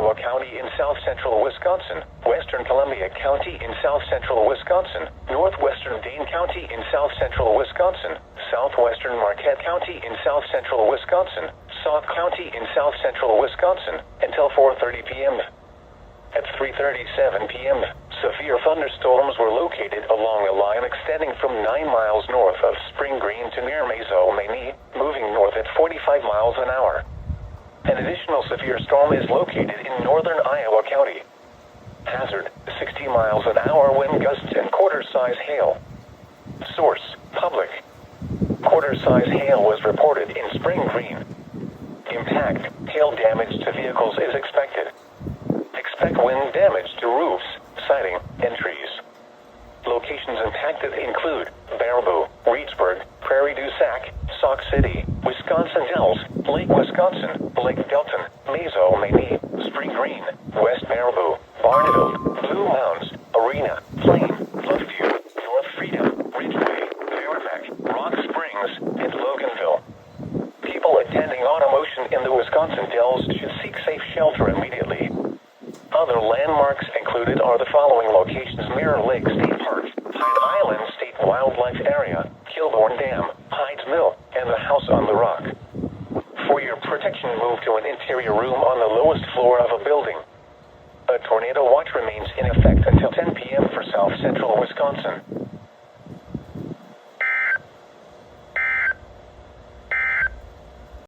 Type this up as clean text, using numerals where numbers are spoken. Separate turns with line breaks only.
Iowa County in south-central Wisconsin, western Columbia County in south-central Wisconsin, northwestern Dane County in south-central Wisconsin, southwestern Marquette County in south-central Wisconsin, Sauk County in south-central Wisconsin, until 4:30 p.m. At 3:37 p.m., severe thunderstorms were located along a line extending from 9 miles north of Spring Green to near Maison-Maine, moving north at 45 miles an hour. An additional severe storm is located in northern Iowa County. Hazard, 60 miles an hour wind gusts and quarter-size hail. Source, public. Quarter-size hail was reported in Spring Green. Impact, hail damage to vehicles is expected. Expect wind damage to roofs, siding, and trees. Locations impacted include Baraboo, Reedsburg, Prairie du Sac, Sauk City, Wisconsin Dells, Lake Wisconsin, Lake Delton, Maison-Maine, Spring Green, West Baraboo, Barneville, Blue Mounds, Arena, Plain, Bluffview, North Freedom, Ridgeway, Merrimack, Rock Springs, and Loganville. People attending Automotion in the Wisconsin Dells should seek safe shelter immediately. Other landmarks included are the following locations: Mirror Lake State Park, Hyde Island State Wildlife Area, Kilbourne Dam, Hydes Mill, and the House on the Rock. For your protection, move to an interior room on the lowest floor of a building. A tornado watch remains in effect until 10 p.m. for south-central Wisconsin.